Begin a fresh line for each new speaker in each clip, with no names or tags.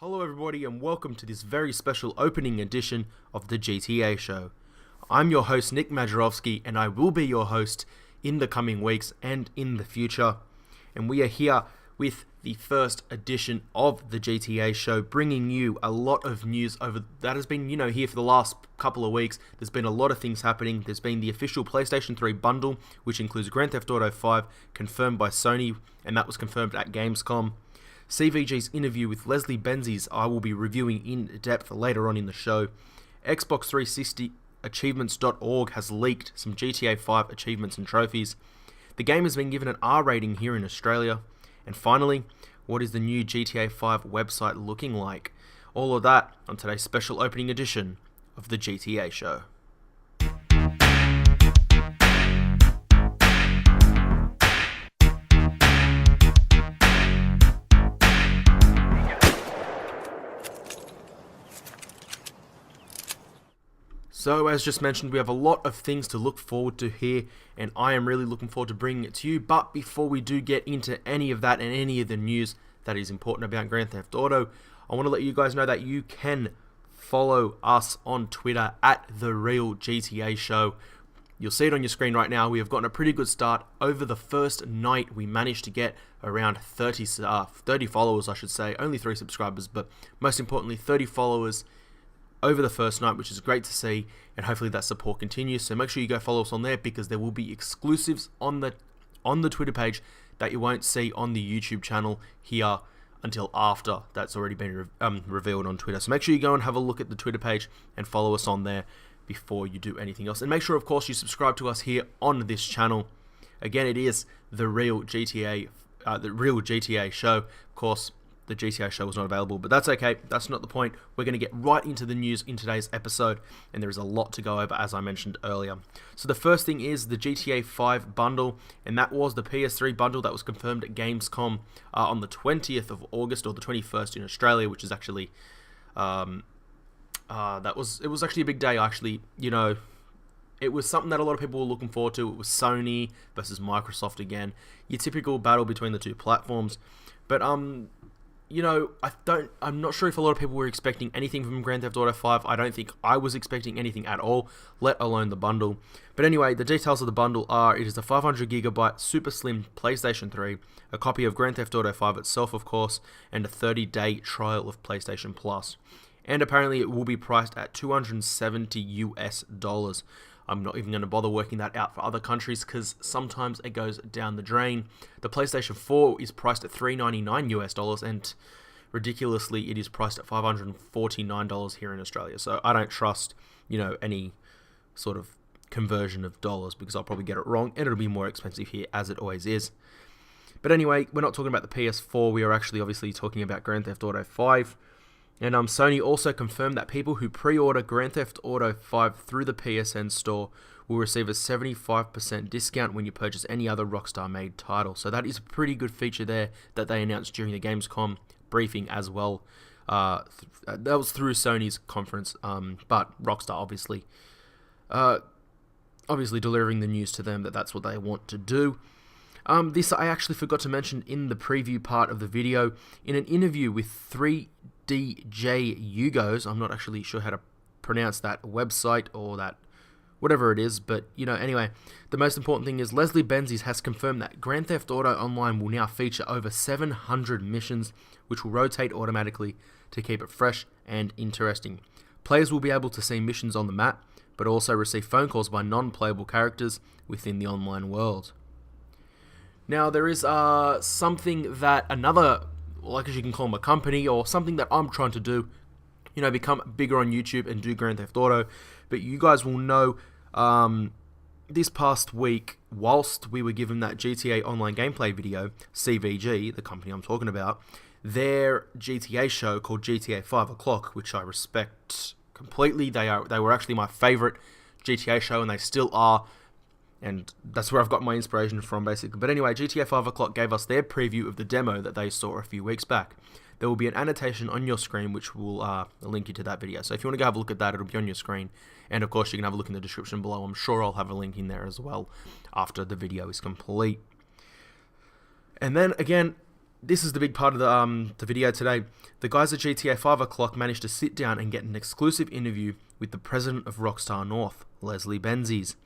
Hello everybody and welcome to this very special opening edition of the GTA show. I'm your host Nick Majerovski and I will be your host in the coming weeks and in the future. And we are here with the first edition of the GTA show, bringing you a lot of news over that has been, here for the last couple of weeks. There's been a lot of things happening. There's been the official PlayStation 3 Bundle, which includes Grand Theft Auto 5, confirmed by Sony, and that was confirmed at Gamescom. CVG's interview with Leslie Benzies I will be reviewing in depth later on in the show. Xbox 360 Achievements.org has leaked some GTA 5 achievements and trophies. The game has been given an R rating here in Australia. And finally, what is the new GTA 5 website looking like? All of that on today's special opening edition of the GTA show. So, as just mentioned, we have a lot of things to look forward to here, and I am really looking forward to bringing it to you. But before we do get into any of that and any of the news that is important about Grand Theft Auto, I want to let you guys know that you can follow us on Twitter at The Real GTA Show. You'll see it on your screen right now. We have gotten a pretty good start. Over the first night, we managed to get around 30 followers, I should say. Only 3 subscribers, but most importantly, 30 followers over the first night, which is great to see, and hopefully that support continues. So make sure you go follow us on there, because there will be exclusives on the Twitter page that you won't see on the YouTube channel here until after that's already been revealed on Twitter. So make sure you go and have a look at the Twitter page and follow us on there before you do anything else. And make sure, of course, you subscribe to us here on this channel. Again, it is the Real GTA show. Of course, the GTA show was not available, but that's okay. That's not the point. We're going to get right into the news in today's episode, and there is a lot to go over, as I mentioned earlier. So the first thing is the GTA 5 bundle, and that was the PS3 bundle that was confirmed at Gamescom on the 20th of August, or the 21st in Australia, which is actually it was actually a big day. Actually, it was something that a lot of people were looking forward to. It was Sony versus Microsoft again, your typical battle between the two platforms. But I'm not sure if a lot of people were expecting anything from Grand Theft Auto 5. I don't think I was expecting anything at all, let alone the bundle. But anyway, the details of the bundle are: it is a 500GB super slim PlayStation 3, a copy of Grand Theft Auto 5 itself, of course, and a 30-day trial of PlayStation Plus. And apparently it will be priced at $270 US. I'm not even going to bother working that out for other countries, because sometimes it goes down the drain. The PlayStation 4 is priced at $399 US, and ridiculously it is priced at $549 here in Australia. So I don't trust, any sort of conversion of dollars, because I'll probably get it wrong and it'll be more expensive here, as it always is. But anyway, we're not talking about the PS4. We are actually obviously talking about Grand Theft Auto 5. And Sony also confirmed that people who pre-order Grand Theft Auto 5 through the PSN store will receive a 75% discount when you purchase any other Rockstar-made title. So that is a pretty good feature there that they announced during the Gamescom briefing as well. That was through Sony's conference, but Rockstar obviously delivering the news to them that that's what they want to do. This I actually forgot to mention in the preview part of the video. In an interview with 3DJ Hugos, I'm not actually sure how to pronounce that website or that whatever it is, but anyway, the most important thing is Leslie Benzies has confirmed that Grand Theft Auto Online will now feature over 700 missions, which will rotate automatically to keep it fresh and interesting. Players will be able to see missions on the map, but also receive phone calls by non-playable characters within the online world. Now, there is something that another, like as you can call them, a company, or something that I'm trying to do, become bigger on YouTube and do Grand Theft Auto. But you guys will know, this past week, whilst we were given that GTA Online gameplay video, CVG, the company I'm talking about, their GTA show called GTA 5 O'Clock, which I respect completely. They were actually my favorite GTA show, and they still are. And that's where I've got my inspiration from, basically. But anyway, GTA 5 O'Clock gave us their preview of the demo that they saw a few weeks back. There will be an annotation on your screen which will link you to that video. So if you want to go have a look at that, it'll be on your screen. And of course, you can have a look in the description below. I'm sure I'll have a link in there as well after the video is complete. And then again, this is the big part of the video today. The guys at GTA 5 O'Clock managed to sit down and get an exclusive interview with the president of Rockstar North, Leslie Benzies.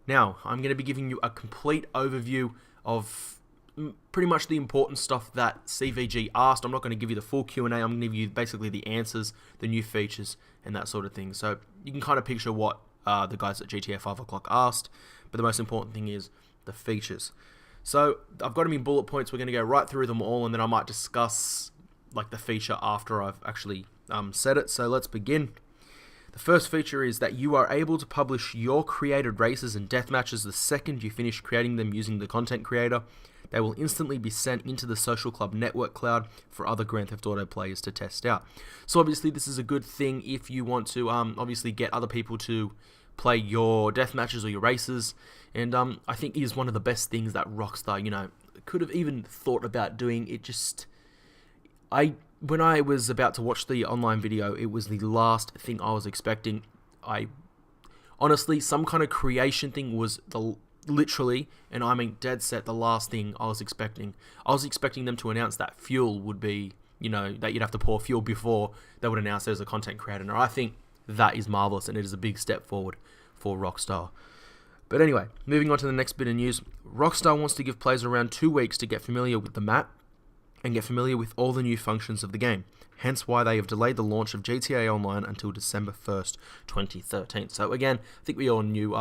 Now, I'm going to be giving you a complete overview of pretty much the important stuff that CVG asked. I'm not going to give you the full Q&A. I'm going to give you basically the answers, the new features, and that sort of thing. So you can kind of picture what the guys at GTA 5 O'Clock asked, but the most important thing is the features. So I've got them in bullet points. We're going to go right through them all, and then I might discuss like the feature after I've actually said it. So let's begin. The first feature is that you are able to publish your created races and death matches the second you finish creating them using the content creator. They will instantly be sent into the Social Club network cloud for other Grand Theft Auto players to test out. So obviously this is a good thing if you want to obviously get other people to play your death matches or your races. And I think it is one of the best things that Rockstar, could have even thought about doing. It just... When I was about to watch the online video, it was the last thing I was expecting. Honestly, some kind of creation thing was literally, and I mean dead set, the last thing I was expecting. I was expecting them to announce that fuel would be, that you'd have to pour fuel before they would announce there's a content creator. And I think that is marvelous, and it is a big step forward for Rockstar. But anyway, moving on to the next bit of news. Rockstar wants to give players around 2 weeks to get familiar with the map and get familiar with all the new functions of the game. Hence why they have delayed the launch of GTA Online until December 1st, 2013. So again, I think we all knew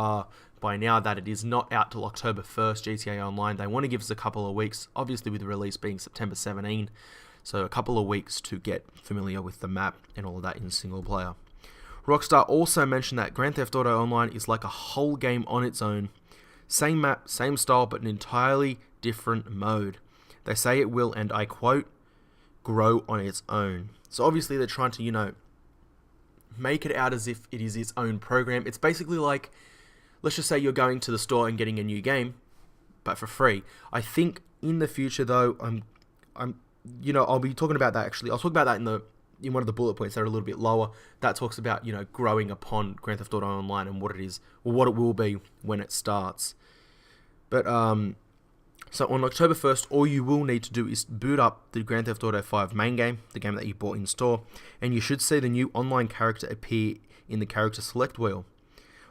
by now that it is not out till October 1st, GTA Online. They want to give us a couple of weeks, obviously with the release being September 17. So a couple of weeks to get familiar with the map and all of that in single player. Rockstar also mentioned that Grand Theft Auto Online is like a whole game on its own. Same map, same style, but an entirely different mode. They say it will, and I quote, grow on its own. So obviously they're trying to, make it out as if it is its own program. It's basically like, let's just say you're going to the store and getting a new game, but for free. I think in the future though, I'll be talking about that actually. I'll talk about that in one of the bullet points that are a little bit lower. That talks about, growing upon Grand Theft Auto Online and what it is, or what it will be when it starts. But, so on October 1st, all you will need to do is boot up the Grand Theft Auto 5 main game, the game that you bought in store, and you should see the new online character appear in the character select wheel.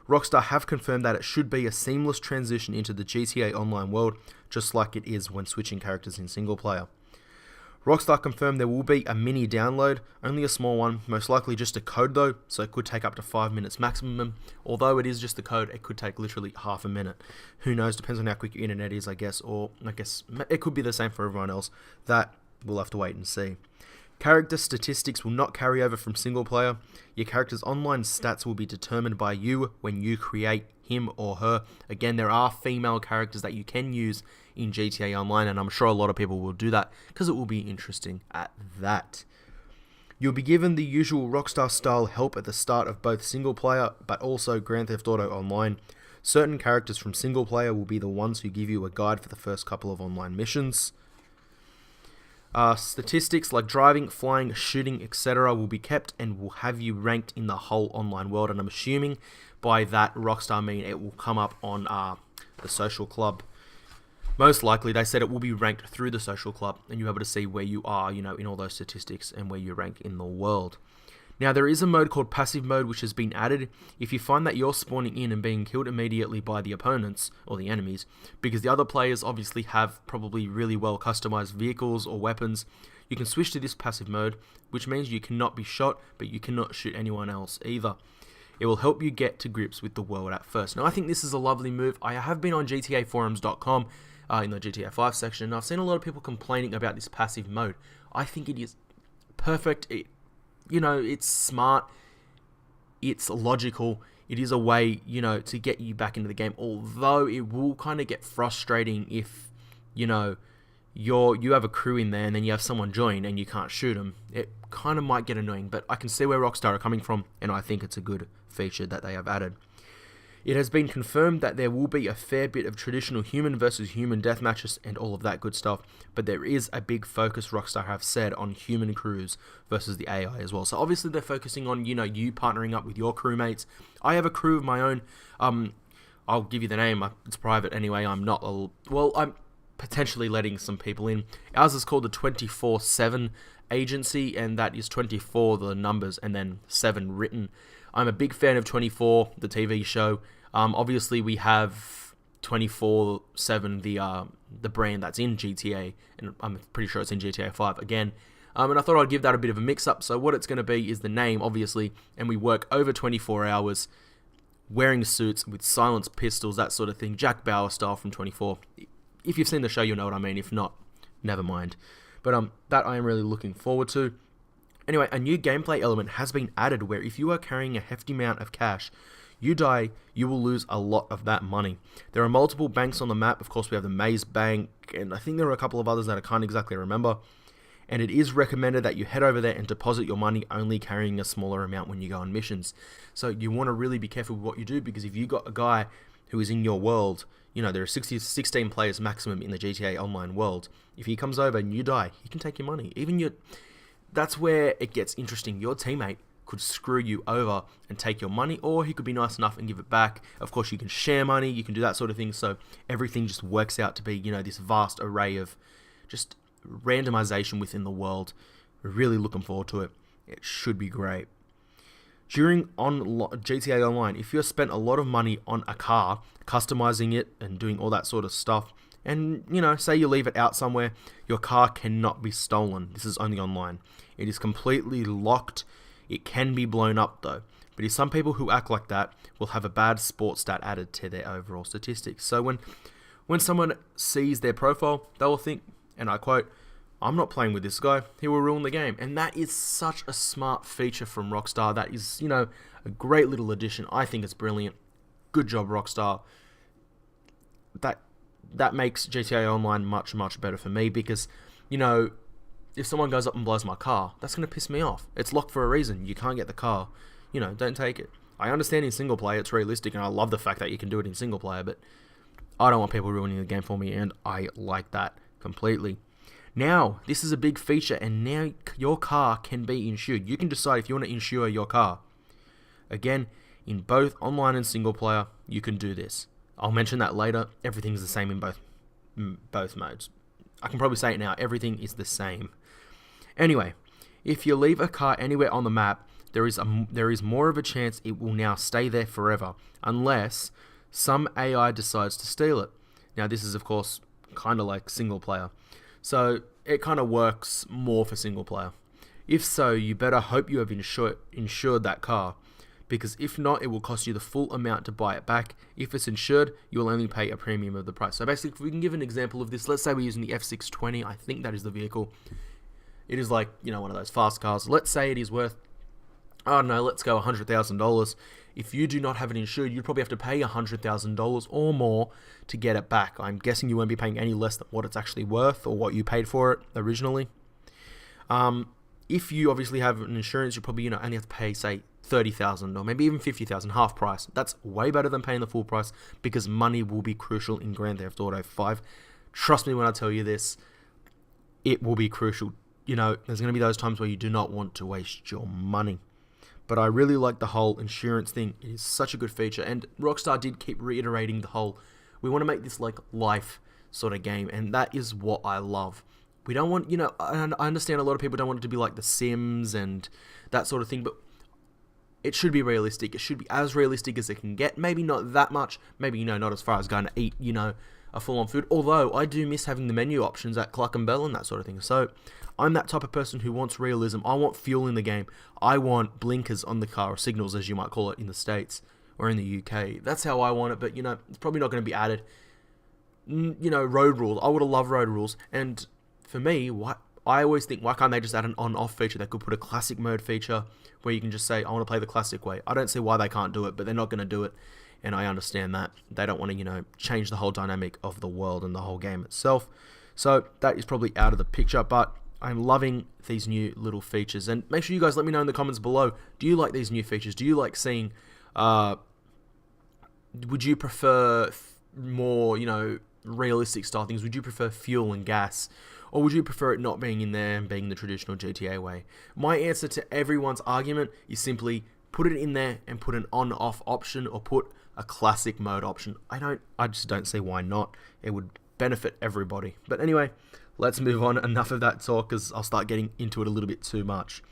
Rockstar have confirmed that it should be a seamless transition into the GTA Online world, just like it is when switching characters in single player. Rockstar confirmed there will be a mini download, only a small one, most likely just a code though, so it could take up to 5 minutes maximum. Although it is just a code, it could take literally half a minute. Who knows, depends on how quick your internet is, I guess, or I guess it could be the same for everyone else. That we'll have to wait and see. Character statistics will not carry over from single player. Your character's online stats will be determined by you when you create him or her. Again, there are female characters that you can use in GTA Online, and I'm sure a lot of people will do that because it will be interesting at that. You'll be given the usual Rockstar style help at the start of both single player but also Grand Theft Auto Online. Certain characters from single player will be the ones who give you a guide for the first couple of online missions. Statistics like driving, flying, shooting, etc. will be kept and will have you ranked in the whole online world, and I'm assuming by that Rockstar mean it will come up on the social club. Most likely, they said it will be ranked through the social club, and you're able to see where you are, in all those statistics and where you rank in the world. Now, there is a mode called Passive Mode which has been added. If you find that you're spawning in and being killed immediately by the opponents, or the enemies, because the other players obviously have probably really well customized vehicles or weapons, you can switch to this Passive Mode, which means you cannot be shot, but you cannot shoot anyone else either. It will help you get to grips with the world at first. Now, I think this is a lovely move. I have been on GTAforums.com in the GTA 5 section, and I've seen a lot of people complaining about this passive mode. I think it is perfect. It's smart. It's logical. It is a way, to get you back into the game. Although it will kind of get frustrating if, you have a crew in there and then you have someone join and you can't shoot them. It kind of might get annoying, but I can see where Rockstar are coming from, and I think it's a good feature that they have added. It has been confirmed that there will be a fair bit of traditional human versus human deathmatches and all of that good stuff, but there is a big focus, Rockstar have said, on human crews versus the AI as well. So obviously they're focusing on, you partnering up with your crewmates. I have a crew of my own. I'll give you the name. It's private anyway. I'm not... potentially letting some people in. Ours is called the 24/7 agency, and that is 24 the numbers and then 7 written. I'm a big fan of 24, the TV show. Obviously we have 24/7, the brand that's in GTA, and I'm pretty sure it's in GTA 5 again. And I thought I'd give that a bit of a mix-up. So what it's going to be is the name, obviously, and we work over 24 hours, wearing suits with silenced pistols, that sort of thing, Jack Bauer style from 24. If you've seen the show, you'll know what I mean. If not, never mind. But that I am really looking forward to. Anyway, a new gameplay element has been added where if you are carrying a hefty amount of cash, you die, you will lose a lot of that money. There are multiple banks on the map. Of course, we have the Maze Bank, and I think there are a couple of others that I can't exactly remember. And it is recommended that you head over there and deposit your money, only carrying a smaller amount when you go on missions. So you want to really be careful with what you do, because if you got a guy who is in your world, there are 16 players maximum in the GTA Online world. If he comes over and you die, he can take your money. That's where it gets interesting. Your teammate could screw you over and take your money, or he could be nice enough and give it back. Of course, you can share money, you can do that sort of thing. So everything just works out to be, this vast array of just randomization within the world. We're really looking forward to it. It should be great. During GTA Online, if you've spent a lot of money on a car, customizing it and doing all that sort of stuff, and say you leave it out somewhere, your car cannot be stolen. This is only online. It is completely locked. It can be blown up though. But if some people who act like that will have a bad sports stat added to their overall statistics. So when someone sees their profile, they will think, and I quote, "I'm not playing with this guy. He will ruin the game." And that is such a smart feature from Rockstar. That is, a great little addition. I think it's brilliant. Good job, Rockstar. That makes GTA Online much, much better for me, because, if someone goes up and blows my car, that's going to piss me off. It's locked for a reason. You can't get the car. Don't take it. I understand in single player it's realistic, and I love the fact that you can do it in single player, but I don't want people ruining the game for me, and I like that completely. Now, this is a big feature, and now your car can be insured. You can decide if you want to insure your car. Again, in both online and single player, you can do this. I'll mention that later. Everything's the same in both modes. I can probably say it now. Everything is the same. Anyway, if you leave a car anywhere on the map, there is more of a chance it will now stay there forever, unless some AI decides to steal it. Now, this is, of course, kind of like single player. So it kind of works more for single player. If so, you better hope you have insured that car, because if not, it will cost you the full amount to buy it back. If it's insured, you will only pay a premium of the price. So basically, if we can give an example of this, let's say we're using the F620, I think that is the vehicle. It is like, one of those fast cars. Let's say it is worth, I don't know, let's go $100,000. If you do not have it insured, you'd probably have to pay $100,000 or more to get it back. I'm guessing you won't be paying any less than what it's actually worth or what you paid for it originally. If you obviously have an insurance, you probably only have to pay, say, $30,000 or maybe even $50,000, half price. That's way better than paying the full price, because money will be crucial in Grand Theft Auto 5. Trust me when I tell you this, it will be crucial. There's going to be those times where you do not want to waste your money. But I really like the whole insurance thing. It is such a good feature. And Rockstar did keep reiterating the whole, we want to make this like life sort of game. And that is what I love. We don't want, I understand a lot of people don't want it to be like The Sims and that sort of thing. But it should be realistic. It should be as realistic as it can get. Maybe not that much. Maybe, not as far as going to eat, a full-on food. Although, I do miss having the menu options at Cluck and Bell and that sort of thing. So, I'm that type of person who wants realism. I want fuel in the game. I want blinkers on the car, or signals as you might call it in the States or in the UK. That's how I want it, but it's probably not going to be added. Road rules. I would have loved road rules. And for me, I always think, why can't they just add an on-off feature? They could put a classic mode feature where you can just say, I want to play the classic way. I don't see why they can't do it, but they're not going to do it. And I understand that. They don't want to, change the whole dynamic of the world and the whole game itself. So that is probably out of the picture, but I'm loving these new little features. And make sure you guys let me know in the comments below, do you like these new features? Do you like seeing, would you prefer more, realistic style things? Would you prefer fuel and gas? Or would you prefer it not being in there and being the traditional GTA way? My answer to everyone's argument is simply put it in there and put an on-off option, or put a classic mode option. I just don't see why not. It would benefit everybody. But anyway, let's move on. Enough of that talk, because I'll start getting into it a little bit too much.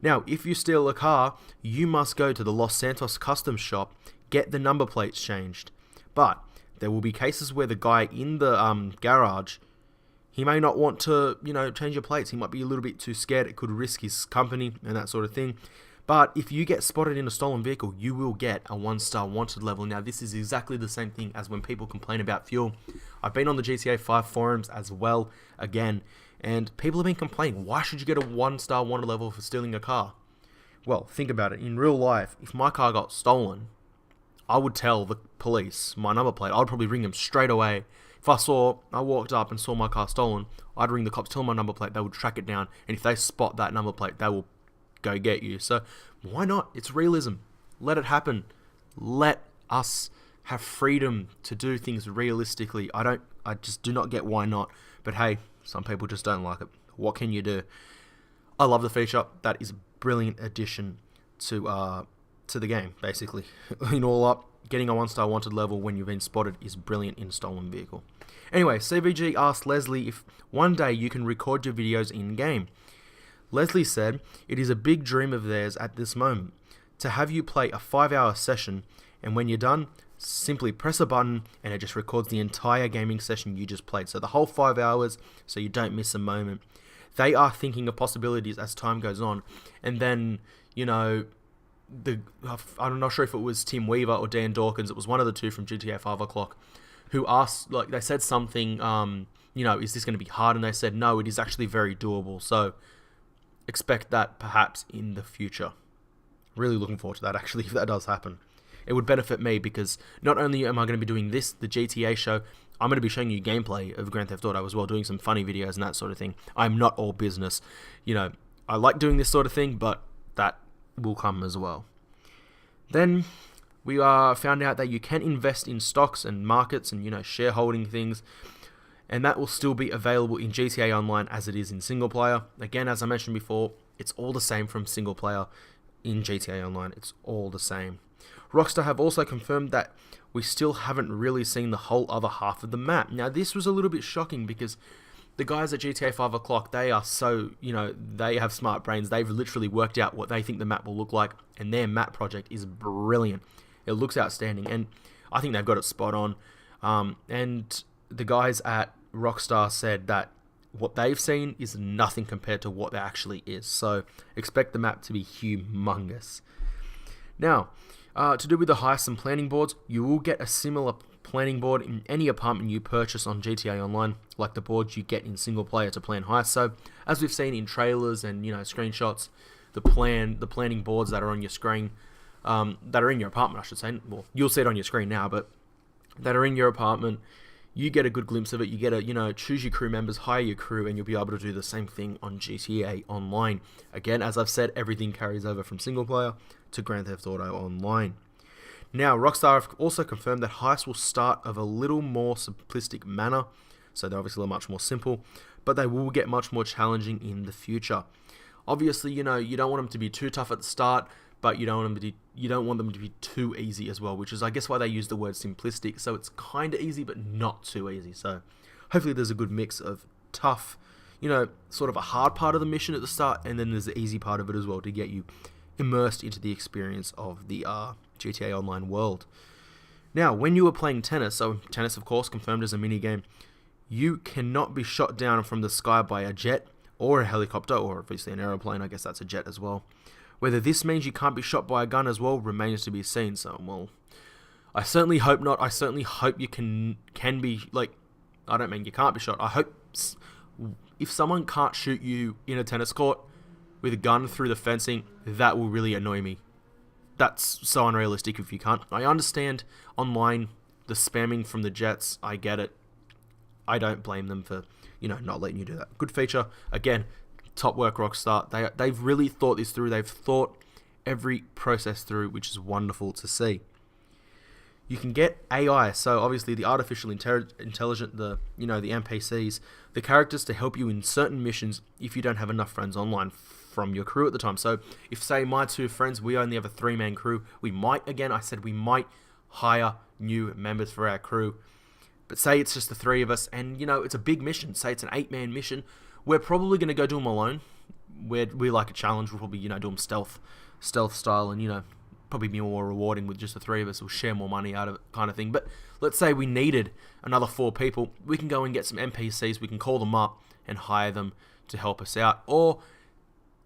Now, if you steal a car, you must go to the Los Santos Customs shop, get the number plates changed. But there will be cases where the guy in the garage, he may not want to, change your plates. He might be a little bit too scared. It could risk his company and that sort of thing. But if you get spotted in a stolen vehicle, you will get a 1-star wanted level. Now, this is exactly the same thing as when people complain about fuel. I've been on the GTA 5 forums as well, again, and people have been complaining, why should you get a 1-star wanted level for stealing a car? Well, think about it. In real life, if my car got stolen, I would tell the police my number plate. I'd probably ring them straight away. If I walked up and saw my car stolen, I'd ring the cops, tell them my number plate, they would track it down, and if they spot that number plate, they will go get you. So why not? It's realism. Let it happen. Let us have freedom to do things realistically. I just do not get why not. But hey, some people just don't like it. What can you do? I love the feature. That is a brilliant addition to the game, basically. In all up, getting a 1-star wanted level when you've been spotted is brilliant in a stolen vehicle. Anyway, CVG asked Leslie if one day you can record your videos in-game. Leslie said, "It is a big dream of theirs at this moment, to have you play a 5-hour session, and when you're done, simply press a button and it just records the entire gaming session you just played. So the whole 5 hours, so you don't miss a moment." They are thinking of possibilities as time goes on. And then, I'm not sure if it was Tim Weaver or Dan Dawkins, it was one of the two from GTA 5 O'Clock, who asked, they said something, is this going to be hard? And they said, no, it is actually very doable. So expect that perhaps in the future. Really looking forward to that, actually, if that does happen. It would benefit me because not only am I going to be doing this, the GTA show, I'm going to be showing you gameplay of Grand Theft Auto as well, doing some funny videos and that sort of thing. I'm not all business. I like doing this sort of thing, but that will come as well. Then we found out that you can invest in stocks and markets and, shareholding things. And that will still be available in GTA Online as it is in single player. Again, as I mentioned before, it's all the same from single player in GTA Online. It's all the same. Rockstar have also confirmed that we still haven't really seen the whole other half of the map. Now, this was a little bit shocking because the guys at GTA 5 O'Clock, they are so, they have smart brains. They've literally worked out what they think the map will look like, and their map project is brilliant. It looks outstanding, and I think they've got it spot on. And the guys at Rockstar said that what they've seen is nothing compared to what there actually is. So expect the map to be humongous. Now, to do with the heists and planning boards, you will get a similar planning board in any apartment you purchase on GTA Online, like the boards you get in single player to plan heists. So, as we've seen in trailers and screenshots, the planning boards that are on your screen, that are in your apartment, I should say. Well, you'll see it on your screen now, but that are in your apartment. You get a good glimpse of it. You get a, choose your crew members, hire your crew, and you'll be able to do the same thing on GTA Online. Again, as I've said, everything carries over from single player to Grand Theft Auto Online. Now, Rockstar have also confirmed that heists will start of a little more simplistic manner. So they're obviously much more simple, but they will get much more challenging in the future. Obviously, you don't want them to be too tough at the start, but you don't want them to be too easy as well, which is, I guess, why they use the word simplistic. So it's kind of easy, but not too easy. So hopefully there's a good mix of tough, sort of a hard part of the mission at the start, and then there's the easy part of it as well to get you immersed into the experience of the GTA Online world. Now, when you are playing tennis, so tennis, of course, confirmed as a minigame, you cannot be shot down from the sky by a jet or a helicopter, or obviously an aeroplane. I guess that's a jet as well. Whether this means you can't be shot by a gun as well remains to be seen. So, well, I certainly hope not. I certainly hope you can be, I don't mean you can't be shot. I hope if someone can't shoot you in a tennis court with a gun through the fencing, that will really annoy me. That's so unrealistic if you can't. I understand online the spamming from the jets. I get it. I don't blame them for, not letting you do that. Good feature. Again, top work, Rockstar. They've really thought this through. They've thought every process through, which is wonderful to see. You can get AI, so obviously the artificial intelligent, the NPCs, the characters to help you in certain missions if you don't have enough friends online from your crew at the time. So if, say, my two friends, we only have a 3-man crew, we might hire new members for our crew. But say it's just the three of us, and it's a big mission. Say it's an 8-man mission. We're probably going to go do them alone. We like a challenge. We'll probably do them stealth style, and probably be more rewarding with just the three of us. We'll share more money out of it, kind of thing. But let's say we needed another 4 people. We can go and get some NPCs. We can call them up and hire them to help us out. Or,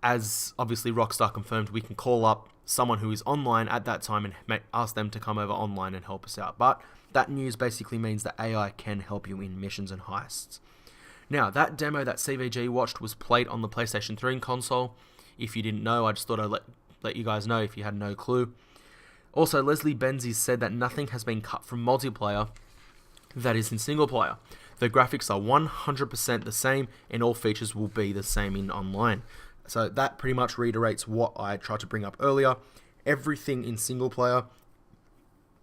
as obviously Rockstar confirmed, we can call up someone who is online at that time and ask them to come over online and help us out. But that news basically means that AI can help you in missions and heists. Now, that demo that CVG watched was played on the PlayStation 3 console. If you didn't know, I just thought I'd let you guys know if you had no clue. Also, Leslie Benzies said that nothing has been cut from multiplayer that is in single player. The graphics are 100% the same, and all features will be the same in online. So that pretty much reiterates what I tried to bring up earlier. Everything in single player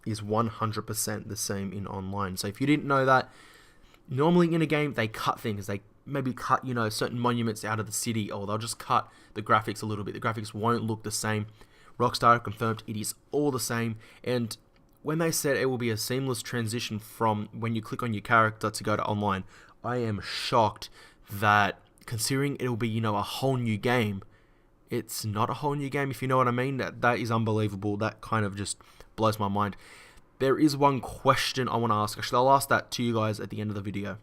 is 100% the same in online. So if you didn't know that, normally in a game they cut things. They maybe cut certain monuments out of the city, or they'll just cut the graphics a little bit. The graphics won't look the same. Rockstar confirmed it is all the same, and when they said it will be a seamless transition from when you click on your character to go to online, I am shocked that, considering it'll be a whole new game, it's not a whole new game, if you know what I mean. That is unbelievable. That kind of just blows my mind. There is one question I want to ask. Actually, I'll ask that to you guys at the end of the video.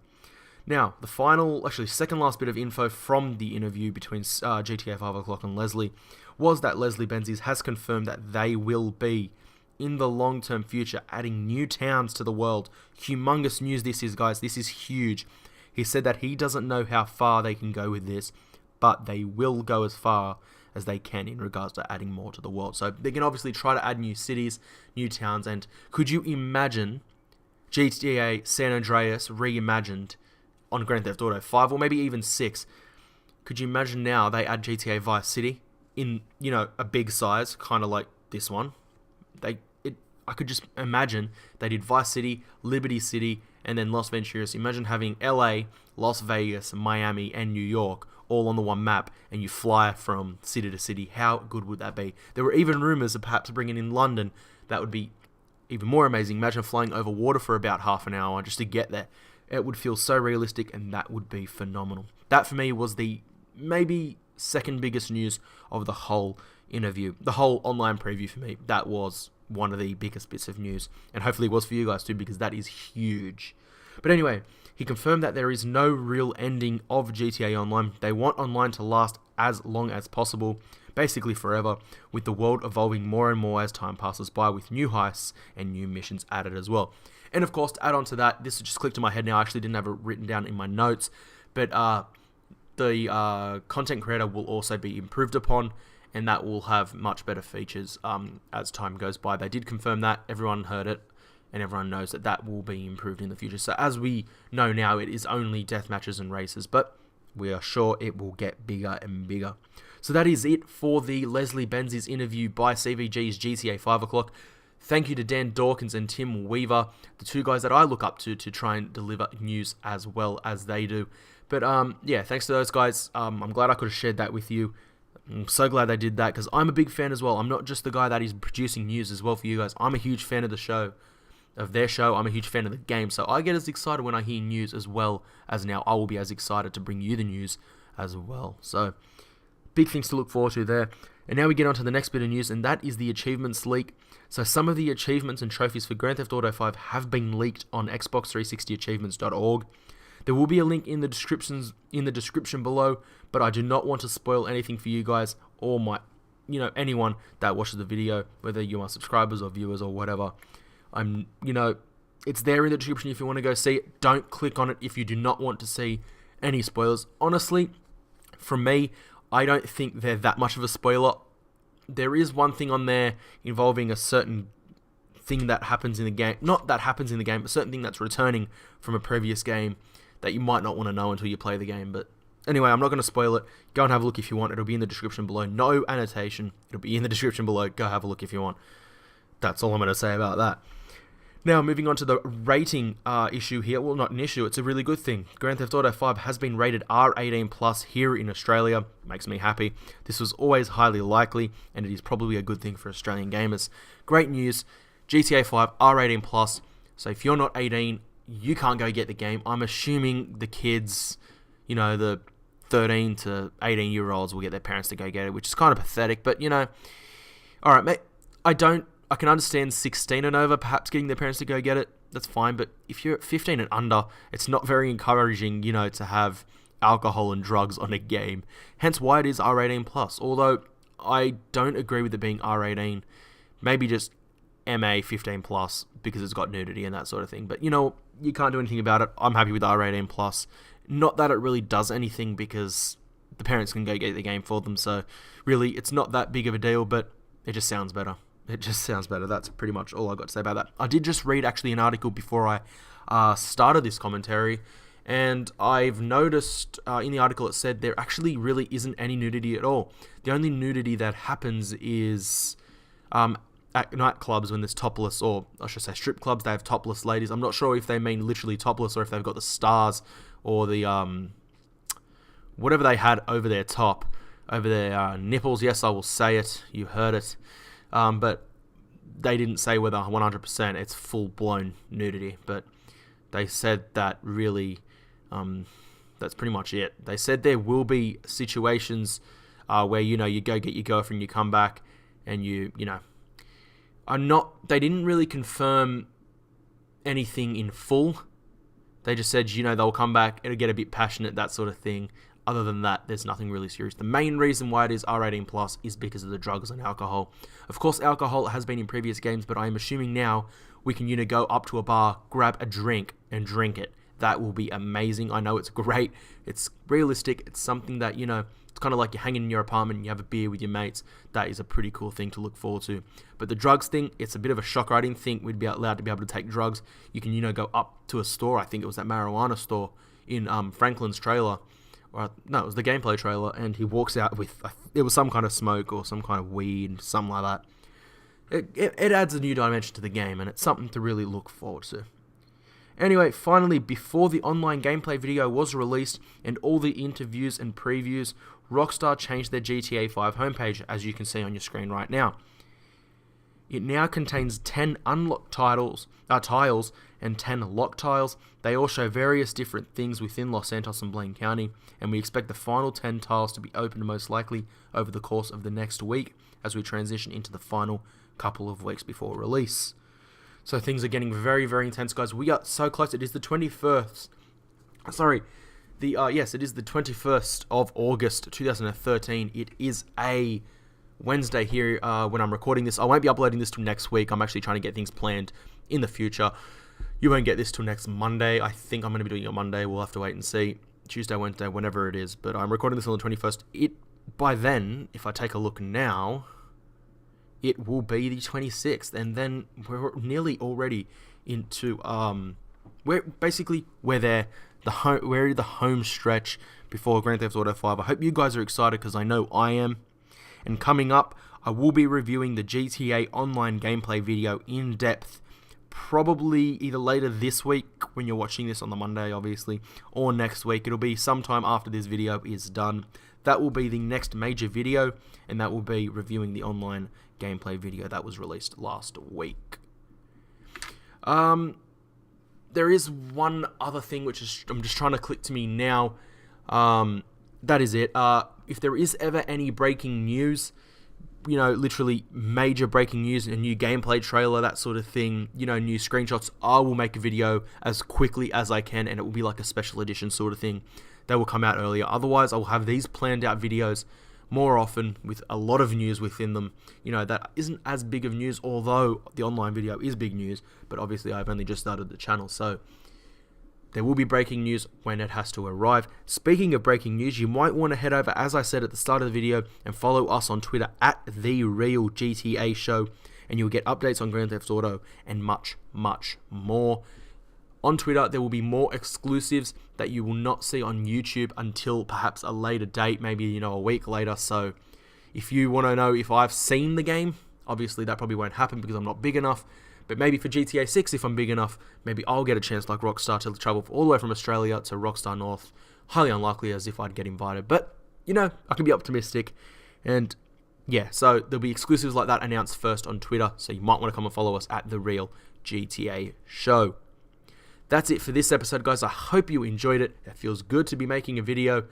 Now, the second last bit of info from the interview between GTA 5 O'Clock and Leslie was that Leslie Benzies has confirmed that they will be, in the long-term future, adding new towns to the world. Humongous news this is, guys. This is huge. He said that he doesn't know how far they can go with this, but they will go as far as they can in regards to adding more to the world. So they can obviously try to add new cities, new towns, and could you imagine GTA San Andreas reimagined on Grand Theft Auto 5 or maybe even 6? Could you imagine now they add GTA Vice City in, a big size, kind of like this one? I could just imagine they did Vice City, Liberty City, and then Las Venturas. Imagine having LA, Las Vegas, Miami, and New York all on the one map, and you fly from city to city. How good would that be? There were even rumors of perhaps bringing in London. That would be even more amazing. Imagine flying over water for about half an hour just to get there. It would feel so realistic, and that would be phenomenal. That for me was the maybe second biggest news of the whole interview. The whole online preview for me, that was one of the biggest bits of news, and hopefully it was for you guys too, because that is huge. But anyway, he confirmed that there is no real ending of GTA Online. They want online to last as long as possible, basically forever, with the world evolving more and more as time passes by, with new heists and new missions added as well. And of course, to add on to that, this just clicked in my head now. I actually didn't have it written down in my notes, but the content creator will also be improved upon, and that will have much better features as time goes by. They did confirm that. Everyone heard it, and everyone knows that that will be improved in the future. So as we know now, it is only death matches and races, but we are sure it will get bigger and bigger. So that is it for the Leslie Benzies interview by CVG's GTA 5 O'Clock. Thank you to Dan Dawkins and Tim Weaver, the two guys that I look up to try and deliver news as well as they do. But yeah, thanks to those guys. I'm glad I could have shared that with you. I'm so glad they did that, because I'm a big fan as well. I'm not just the guy that is producing news as well for you guys. I'm a huge fan of the show, of their show. I'm a huge fan of the game, so I get as excited when I hear news as well as now I will be as excited to bring you the news as well. So big things to look forward to there. And now we get on to the next bit of news, and that is the achievements leak. So some of the achievements and trophies for Grand Theft Auto 5 have been leaked on Xbox360achievements.org. There will be a link in the description below, but I do not want to spoil anything for you guys or anyone that watches the video, whether you are subscribers or viewers or whatever. It's there in the description if you want to go see it. Don't click on it if you do not want to see any spoilers. Honestly, from me, I don't think they're that much of a spoiler. There is one thing on there involving a certain thing that happens in the game. Not that happens in the game, but a certain thing that's returning from a previous game that you might not want to know until you play the game. But anyway, I'm not going to spoil it. Go and have a look if you want. It'll be in the description below. No annotation. It'll be in the description below. Go have a look if you want. That's all I'm going to say about that. Now, moving on to the rating issue here. Well, not an issue. It's a really good thing. Grand Theft Auto 5 has been rated R18+ here in Australia. Makes me happy. This was always highly likely, and it is probably a good thing for Australian gamers. Great news. GTA 5 R18+. So if you're not 18, you can't go get the game. I'm assuming the kids, the 13 to 18-year-olds will get their parents to go get it, which is kind of pathetic. But, all right, mate, I can understand 16 and over perhaps getting their parents to go get it. That's fine. But if you're 15 and under, it's not very encouraging, to have alcohol and drugs on a game. Hence why it is R18 plus. Although I don't agree with it being R18. Maybe just MA 15 plus because it's got nudity and that sort of thing. But you can't do anything about it. I'm happy with R18 plus. Not that it really does anything because the parents can go get the game for them. So really, it's not that big of a deal, but it just sounds better. That's pretty much all I got to say about that. I did just read actually an article before I started this commentary, and I've noticed in the article it said there actually really isn't any nudity at all. The only nudity that happens is at nightclubs when there's topless, or I should say strip clubs, they have topless ladies. I'm not sure if they mean literally topless or if they've got the stars or the whatever they had over their top, over their nipples. Yes, I will say it. You heard it. But they didn't say whether 100% it's full-blown nudity. But they said that really, that's pretty much it. They said there will be situations where, you go get your girlfriend, you come back, and they didn't really confirm anything in full. They just said, they'll come back, it'll get a bit passionate, that sort of thing. Other than that, there's nothing really serious. The main reason why it is R18 plus is because of the drugs and alcohol. Of course, alcohol has been in previous games, but I'm assuming now we can, go up to a bar, grab a drink, and drink it. That will be amazing. I know it's great. It's realistic. It's something that, it's kind of like you're hanging in your apartment and you have a beer with your mates. That is a pretty cool thing to look forward to. But the drugs thing, it's a bit of a shocker. I didn't think we'd be allowed to be able to take drugs. You can, go up to a store. I think it was that marijuana store in Franklin's trailer. No, it was the gameplay trailer, and he walks out with, it was some kind of smoke or some kind of weed, something like that. It adds a new dimension to the game, and it's something to really look forward to. Anyway, finally, before the online gameplay video was released and all the interviews and previews, Rockstar changed their GTA 5 homepage, as you can see on your screen right now. It now contains 10 unlocked tiles and 10 locked tiles. They all show various different things within Los Santos and Blaine County, and we expect the final 10 tiles to be opened most likely over the course of the next week as we transition into the final couple of weeks before release. So things are getting very, very intense, guys. We are so close. It is the 21st. Yes, it is the 21st of August 2013. It is a Wednesday here when I'm recording this. I won't be uploading this till next week. I'm actually trying to get things planned in the future. You won't get this till next Monday. I think I'm going to be doing it on Monday. We'll have to wait and see. Tuesday, Wednesday, whenever it is. But I'm recording this on the 21st. By then, if I take a look now, it will be the 26th. And then we're nearly already into... we're there. We're the home stretch before Grand Theft Auto 5. I hope you guys are excited because I know I am. And coming up, I will be reviewing the GTA Online gameplay video in depth, probably either later this week, when you're watching this on the Monday, obviously, or next week. It'll be sometime after this video is done. That will be the next major video, and that will be reviewing the online gameplay video that was released last week. There is one other thing which is I'm just trying to click to me now. That is it. If there is ever any breaking news, literally major breaking news, a new gameplay trailer, that sort of thing, new screenshots, I will make a video as quickly as I can, and it will be like a special edition sort of thing. They will come out earlier. Otherwise, I will have these planned out videos more often with a lot of news within them. That isn't as big of news, although the online video is big news, but obviously I've only just started the channel, so there will be breaking news when it has to arrive. Speaking of breaking news, you might want to head over, as I said at the start of the video, and follow us on Twitter at @TheRealGTAShow, and you'll get updates on Grand Theft Auto and much, much more. On Twitter, there will be more exclusives that you will not see on YouTube until perhaps a later date, maybe, a week later. So if you want to know if I've seen the game, obviously that probably won't happen because I'm not big enough. But maybe for GTA 6, if I'm big enough, maybe I'll get a chance like Rockstar to travel all the way from Australia to Rockstar North. Highly unlikely as if I'd get invited. But, I can be optimistic. And, yeah, so there'll be exclusives like that announced first on Twitter. So you might want to come and follow us at The Real GTA Show. That's it for this episode, guys. I hope you enjoyed it. It feels good to be making a video.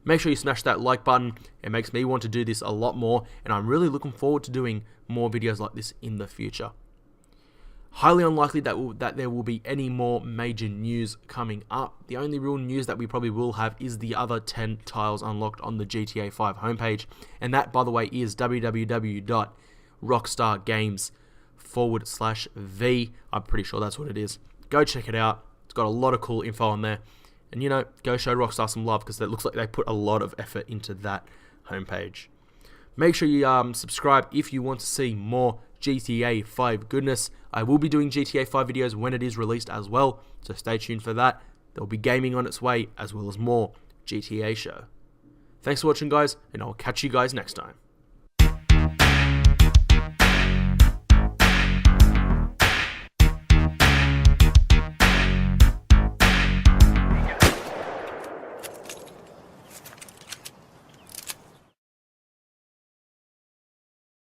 Make sure you smash that like button. It makes me want to do this a lot more, and I'm really looking forward to doing more videos like this in the future. Highly unlikely that there will be any more major news coming up. The only real news that we probably will have is the other 10 tiles unlocked on the GTA 5 homepage. And that, by the way, is www.rockstargames.com/V. I'm pretty sure that's what it is. Go check it out. It's got a lot of cool info on there. And, you know, go show Rockstar some love, because it looks like they put a lot of effort into that homepage. Make sure you subscribe if you want to see more GTA 5 goodness. I will be doing GTA 5 videos when it is released as well, so stay tuned for that. There will be gaming on its way, as well as more GTA show. Thanks for watching, guys, and I'll catch you guys next time.